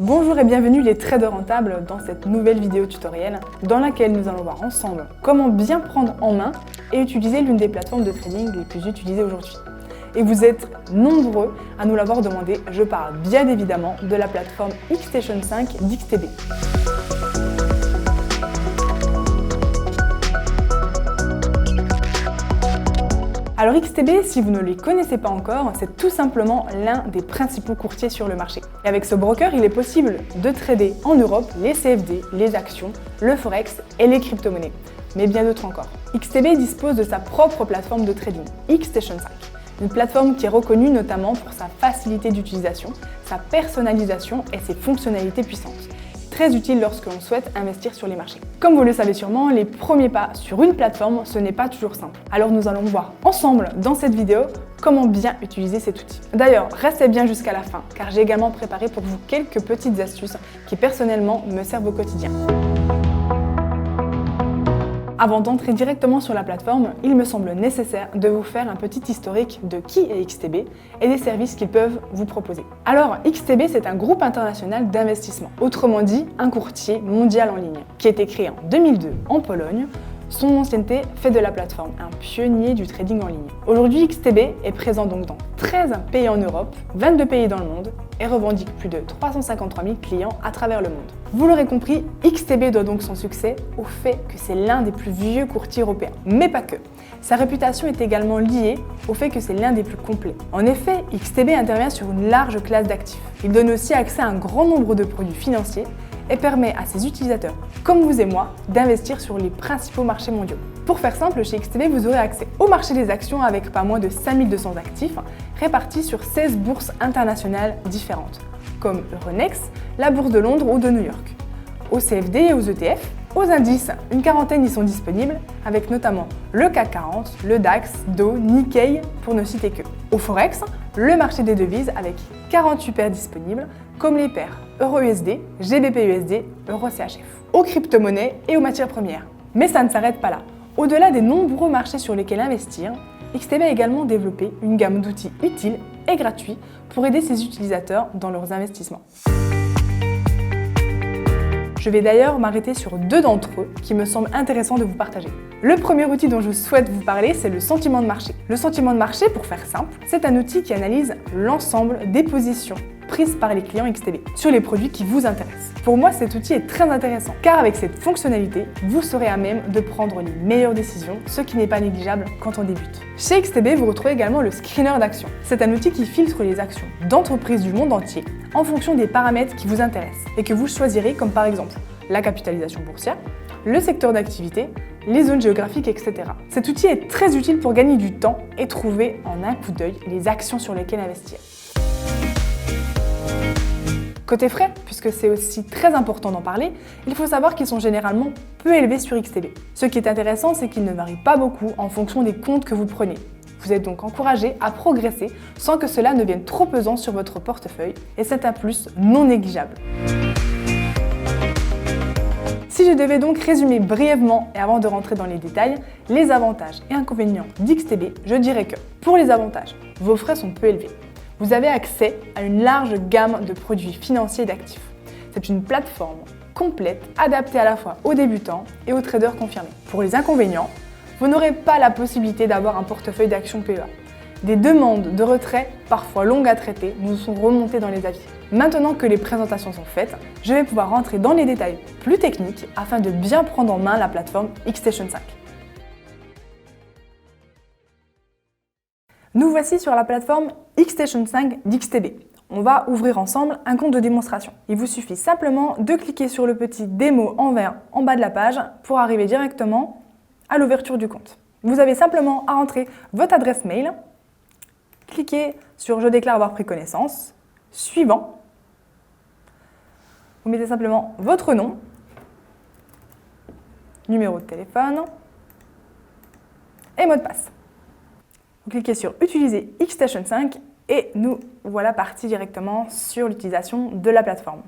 Bonjour et bienvenue les traders rentables dans cette nouvelle vidéo tutoriel dans laquelle nous allons voir ensemble comment bien prendre en main et utiliser l'une des plateformes de trading les plus utilisées aujourd'hui. Et vous êtes nombreux à nous l'avoir demandé, je parle bien évidemment de la plateforme Xstation 5 d'XTB. Alors XTB, si vous ne les connaissez pas encore, c'est tout simplement l'un des principaux courtiers sur le marché. Et avec ce broker, il est possible de trader en Europe les CFD, les actions, le forex et les crypto-monnaies, mais bien d'autres encore. XTB dispose de sa propre plateforme de trading, Xstation 5. Une plateforme qui est reconnue notamment pour sa facilité d'utilisation, sa personnalisation et ses fonctionnalités puissantes. Très utile lorsque l'on souhaite investir sur les marchés. Comme vous le savez sûrement, les premiers pas sur une plateforme, ce n'est pas toujours simple. Alors nous allons voir ensemble dans cette vidéo comment bien utiliser cet outil. D'ailleurs, restez bien jusqu'à la fin, car j'ai également préparé pour vous quelques petites astuces qui personnellement me servent au quotidien. Avant d'entrer directement sur la plateforme, il me semble nécessaire de vous faire un petit historique de qui est XTB et des services qu'ils peuvent vous proposer. Alors, XTB, c'est un groupe international d'investissement, autrement dit un courtier mondial en ligne, qui a été créé en 2002 en Pologne. Son ancienneté fait de la plateforme un pionnier du trading en ligne. Aujourd'hui, XTB est présent donc dans 13 pays en Europe, 22 pays dans le monde et revendique plus de 353 000 clients à travers le monde. Vous l'aurez compris, XTB doit donc son succès au fait que c'est l'un des plus vieux courtiers européens. Mais pas que. Sa réputation est également liée au fait que c'est l'un des plus complets. En effet, XTB intervient sur une large classe d'actifs. Il donne aussi accès à un grand nombre de produits financiers et permet à ses utilisateurs, comme vous et moi, d'investir sur les principaux marchés mondiaux. Pour faire simple, chez XTB, vous aurez accès au marché des actions avec pas moins de 5200 actifs, répartis sur 16 bourses internationales différentes, comme Euronext, la bourse de Londres ou de New York, aux CFD et aux ETF. Aux indices, une quarantaine y sont disponibles, avec notamment le CAC 40, le DAX, DAO, Nikkei, pour ne citer que. Au Forex, le marché des devises avec 48 paires disponibles, comme les paires Euro-USD, GBP-USD, Euro-CHF. Aux crypto-monnaies et aux matières premières. Mais ça ne s'arrête pas là. Au-delà des nombreux marchés sur lesquels investir, XTB a également développé une gamme d'outils utiles et gratuits pour aider ses utilisateurs dans leurs investissements. Je vais d'ailleurs m'arrêter sur deux d'entre eux qui me semblent intéressants de vous partager. Le premier outil dont je souhaite vous parler, c'est le sentiment de marché. Le sentiment de marché, pour faire simple, c'est un outil qui analyse l'ensemble des positions prises par les clients XTB sur les produits qui vous intéressent. Pour moi, cet outil est très intéressant car avec cette fonctionnalité, vous serez à même de prendre les meilleures décisions, ce qui n'est pas négligeable quand on débute. Chez XTB, vous retrouvez également le screener d'actions. C'est un outil qui filtre les actions d'entreprises du monde entier en fonction des paramètres qui vous intéressent et que vous choisirez comme par exemple la capitalisation boursière, le secteur d'activité, les zones géographiques, etc. Cet outil est très utile pour gagner du temps et trouver en un coup d'œil les actions sur lesquelles investir. Côté frais, puisque c'est aussi très important d'en parler, il faut savoir qu'ils sont généralement peu élevés sur XTB. Ce qui est intéressant, c'est qu'ils ne varient pas beaucoup en fonction des comptes que vous prenez. Vous êtes donc encouragé à progresser sans que cela ne vienne trop pesant sur votre portefeuille, et c'est un plus non négligeable. Si je devais donc résumer brièvement, et avant de rentrer dans les détails, les avantages et inconvénients d'XTB, je dirais que, pour les avantages, vos frais sont peu élevés. Vous avez accès à une large gamme de produits financiers et d'actifs. C'est une plateforme complète, adaptée à la fois aux débutants et aux traders confirmés. Pour les inconvénients, vous n'aurez pas la possibilité d'avoir un portefeuille d'actions PEA. Des demandes de retrait, parfois longues à traiter, nous sont remontées dans les avis. Maintenant que les présentations sont faites, je vais pouvoir rentrer dans les détails plus techniques afin de bien prendre en main la plateforme Xstation 5. Nous voici sur la plateforme Xstation 5 d'XTB. On va ouvrir ensemble un compte de démonstration. Il vous suffit simplement de cliquer sur le petit démo en vert en bas de la page pour arriver directement à l'ouverture du compte. Vous avez simplement à rentrer votre adresse mail, cliquez sur « Je déclare avoir pris connaissance », suivant. Vous mettez simplement votre nom, numéro de téléphone et mot de passe. Vous cliquez sur « Utiliser Xstation 5 » et nous voilà partis directement sur l'utilisation de la plateforme.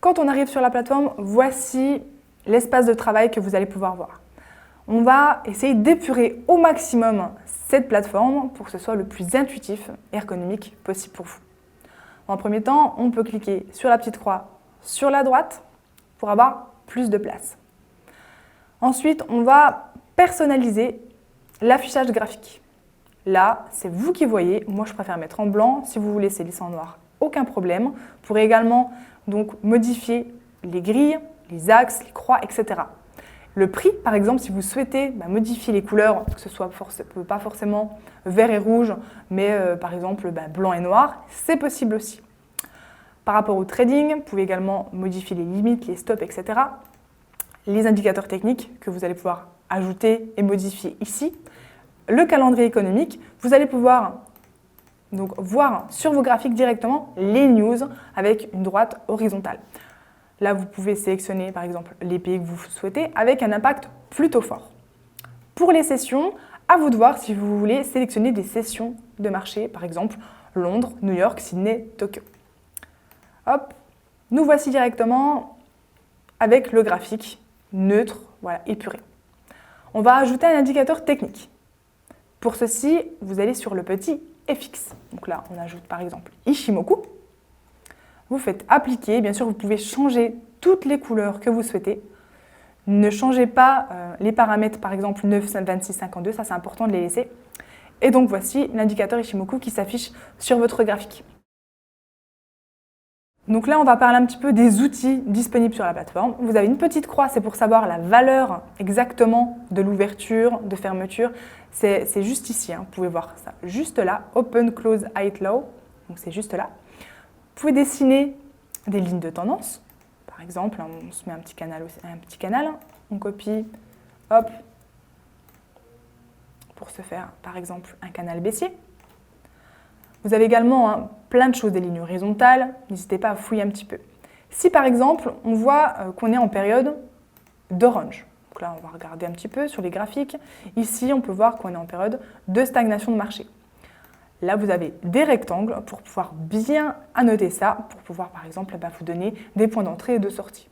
Quand on arrive sur la plateforme, voici l'espace de travail que vous allez pouvoir voir. On va essayer d'épurer au maximum cette plateforme pour que ce soit le plus intuitif et ergonomique possible pour vous. En premier temps, on peut cliquer sur la petite croix sur la droite pour avoir plus de place. Ensuite, on va personnaliser l'affichage graphique. Là, c'est vous qui voyez. Moi, je préfère mettre en blanc. Si vous voulez laisser en noir, aucun problème. Vous pourrez également donc, modifier les grilles, les axes, les croix, etc. Le prix, par exemple, si vous souhaitez modifier les couleurs, que ce soit pas forcément vert et rouge, mais par exemple blanc et noir, c'est possible aussi. Par rapport au trading, vous pouvez également modifier les limites, les stops, etc. Les indicateurs techniques que vous allez pouvoir ajouter et modifier ici. Le calendrier économique, vous allez pouvoir donc, voir sur vos graphiques directement les news avec une droite horizontale. Là, vous pouvez sélectionner par exemple les pays que vous souhaitez avec un impact plutôt fort. Pour les sessions, à vous de voir si vous voulez sélectionner des sessions de marché, par exemple Londres, New York, Sydney, Tokyo. Hop, nous voici directement avec le graphique neutre, voilà, épuré. On va ajouter un indicateur technique. Pour ceci, vous allez sur le petit FX. Donc là, on ajoute par exemple Ichimoku. Vous faites appliquer. Bien sûr, vous pouvez changer toutes les couleurs que vous souhaitez. Ne changez pas les paramètres, par exemple 9, 26, 52. Ça, c'est important de les laisser. Et donc, voici l'indicateur Ichimoku qui s'affiche sur votre graphique. Donc là, on va parler un petit peu des outils disponibles sur la plateforme. Vous avez une petite croix, c'est pour savoir la valeur exactement de l'ouverture, de fermeture. C'est juste ici, hein. Vous pouvez voir ça juste là, Open, Close, Height, Low. Donc c'est juste là. Vous pouvez dessiner des lignes de tendance. Par exemple, on se met un petit canal, on copie, hop, pour se faire par exemple un canal baissier. Vous avez également plein de choses, des lignes horizontales, n'hésitez pas à fouiller un petit peu. Si par exemple, on voit qu'on est en période d'orange, donc là on va regarder un petit peu sur les graphiques, ici on peut voir qu'on est en période de stagnation de marché. Là vous avez des rectangles pour pouvoir bien annoter ça, pour pouvoir par exemple vous donner des points d'entrée et de sortie.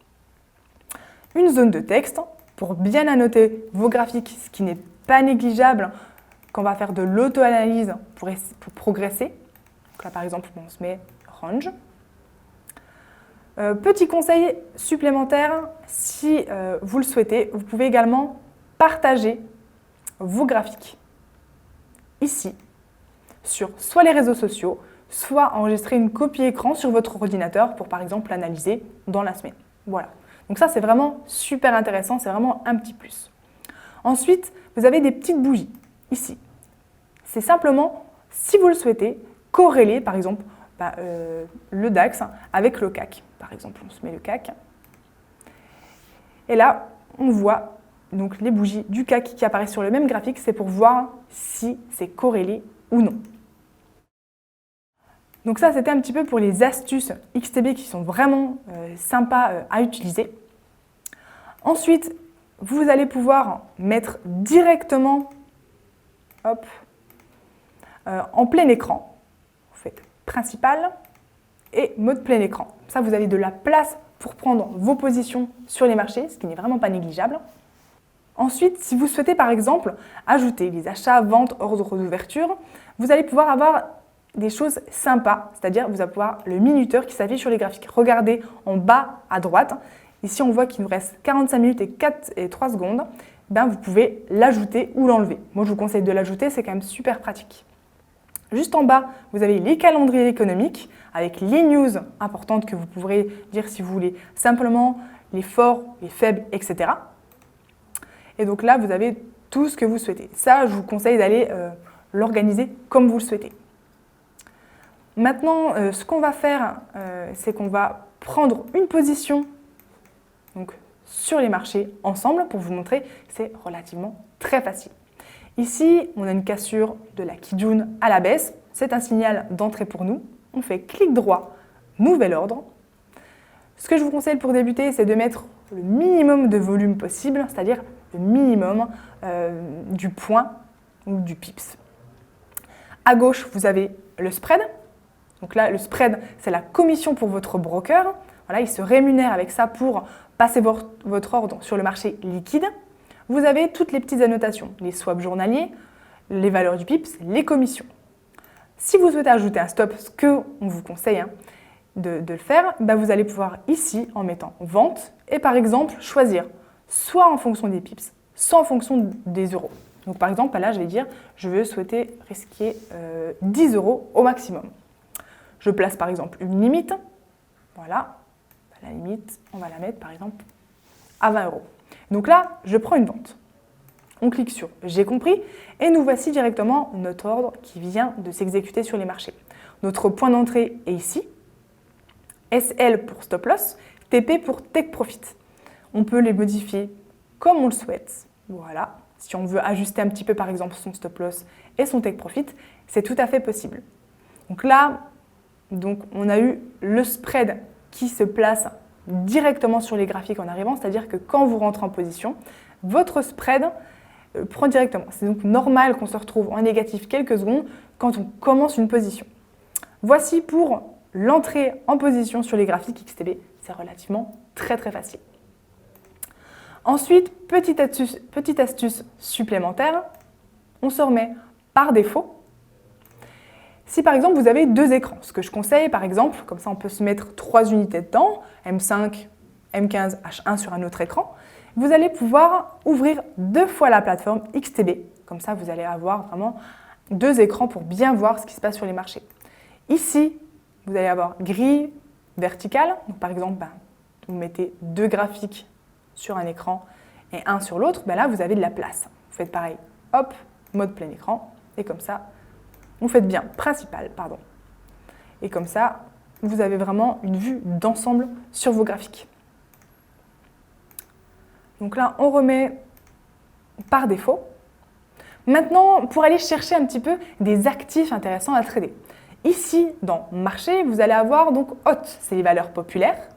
Une zone de texte pour bien annoter vos graphiques, ce qui n'est pas négligeable, qu'on va faire de l'auto-analyse pour progresser. Donc là, par exemple, on se met orange. Petit conseil supplémentaire, si vous le souhaitez, vous pouvez également partager vos graphiques ici, sur soit les réseaux sociaux, soit enregistrer une copie écran sur votre ordinateur pour, par exemple, l'analyser dans la semaine. Voilà. Donc ça, c'est vraiment super intéressant, c'est vraiment un petit plus. Ensuite, vous avez des petites bougies ici. C'est simplement, si vous le souhaitez, corréler par exemple le DAX avec le CAC. Par exemple, on se met le CAC. Et là, on voit donc les bougies du CAC qui apparaissent sur le même graphique. C'est pour voir si c'est corrélé ou non. Donc ça, c'était un petit peu pour les astuces XTB qui sont vraiment sympas à utiliser. Ensuite, vous allez pouvoir mettre directement en plein écran. Vous faites principal et mode plein écran. Ça, vous avez de la place pour prendre vos positions sur les marchés, ce qui n'est vraiment pas négligeable. Ensuite, si vous souhaitez par exemple ajouter les achats, ventes, ordres d'ouverture, vous allez pouvoir avoir des choses sympas, c'est-à-dire vous allez pouvoir le minuteur qui s'affiche sur les graphiques. Regardez en bas à droite. Ici, on voit qu'il nous reste 45 minutes et 3 secondes. Vous pouvez l'ajouter ou l'enlever. Moi, je vous conseille de l'ajouter, c'est quand même super pratique. Juste en bas, vous avez les calendriers économiques avec les news importantes que vous pourrez dire si vous voulez simplement les forts, les faibles, etc. Et donc là, vous avez tout ce que vous souhaitez. Ça, je vous conseille d'aller l'organiser comme vous le souhaitez. Maintenant, ce qu'on va faire, c'est qu'on va prendre une position donc, sur les marchés ensemble pour vous montrer que c'est relativement très facile. Ici, on a une cassure de la Kijun à la baisse. C'est un signal d'entrée pour nous. On fait clic droit, nouvel ordre. Ce que je vous conseille pour débuter, c'est de mettre le minimum de volume possible, c'est-à-dire le minimum du point ou du pips. À gauche, vous avez le spread. Donc là, le spread, c'est la commission pour votre broker. Voilà, il se rémunère avec ça pour passer votre ordre sur le marché liquide. Vous avez toutes les petites annotations, les swaps journaliers, les valeurs du pips, les commissions. Si vous souhaitez ajouter un stop, ce qu'on vous conseille de le faire, vous allez pouvoir ici, en mettant vente, et par exemple, choisir soit en fonction des pips, soit en fonction des euros. Donc par exemple, là, je vais dire, je veux souhaiter risquer 10 euros au maximum. Je place par exemple une limite. Voilà, la limite, on va la mettre par exemple à 20 euros. Donc là, je prends une vente. On clique sur « J'ai compris » et nous voici directement notre ordre qui vient de s'exécuter sur les marchés. Notre point d'entrée est ici. SL pour stop loss, TP pour take profit. On peut les modifier comme on le souhaite. Voilà. Si on veut ajuster un petit peu par exemple son stop loss et son take profit, c'est tout à fait possible. Donc là, on a eu le spread qui se place directement sur les graphiques en arrivant, c'est-à-dire que quand vous rentrez en position, votre spread prend directement. C'est donc normal qu'on se retrouve en négatif quelques secondes quand on commence une position. Voici pour l'entrée en position sur les graphiques XTB. C'est relativement très facile. Ensuite, petite astuce supplémentaire, on se remet par défaut. Si par exemple vous avez deux écrans, ce que je conseille par exemple, comme ça on peut se mettre 3 unités de temps, M5, M15, H1 sur un autre écran, vous allez pouvoir ouvrir 2 fois la plateforme XTB. Comme ça vous allez avoir vraiment 2 écrans pour bien voir ce qui se passe sur les marchés. Ici, vous allez avoir grille verticale, donc par exemple vous mettez 2 graphiques sur un écran et un sur l'autre, là vous avez de la place. Vous faites pareil, hop, mode plein écran, et comme ça, vous faites bien, principal, pardon. Et comme ça, vous avez vraiment une vue d'ensemble sur vos graphiques. Donc là, on remet par défaut. Maintenant, pour aller chercher un petit peu des actifs intéressants à trader. Ici, dans marché, vous allez avoir donc HOT, c'est les valeurs populaires.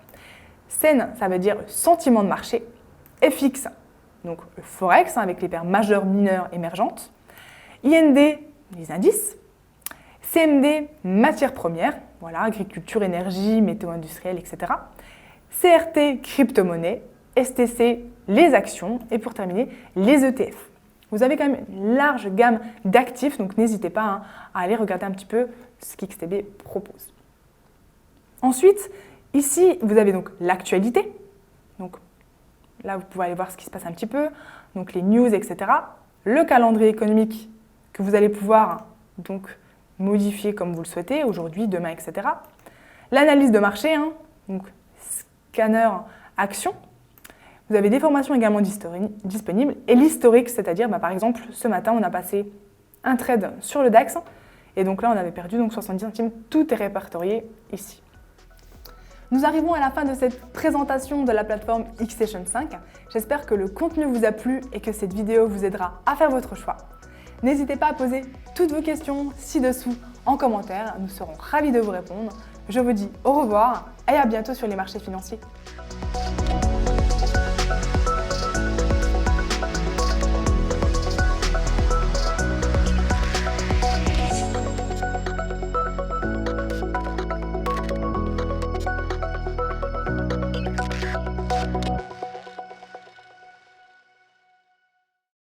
SEN, ça veut dire sentiment de marché. FX, donc le Forex, avec les paires majeures, mineures, émergentes. IND, les indices. CMD, matières premières, voilà, agriculture, énergie, météo industrielle, etc. CRT, crypto-monnaie. STC, les actions. Et pour terminer, les ETF. Vous avez quand même une large gamme d'actifs, donc n'hésitez pas à aller regarder un petit peu ce qu'XTB propose. Ensuite, ici, vous avez donc l'actualité. Donc là, vous pouvez aller voir ce qui se passe un petit peu, donc les news, etc. Le calendrier économique que vous allez pouvoir donc modifier comme vous le souhaitez, aujourd'hui, demain, etc. L'analyse de marché, donc scanner action. Vous avez des formations également disponibles et l'historique, c'est-à-dire par exemple ce matin on a passé un trade sur le DAX et donc là on avait perdu donc 70 centimes, tout est répertorié ici. Nous arrivons à la fin de cette présentation de la plateforme Xstation 5. J'espère que le contenu vous a plu et que cette vidéo vous aidera à faire votre choix. N'hésitez pas à poser toutes vos questions ci-dessous en commentaire, nous serons ravis de vous répondre. Je vous dis au revoir et à bientôt sur les marchés financiers.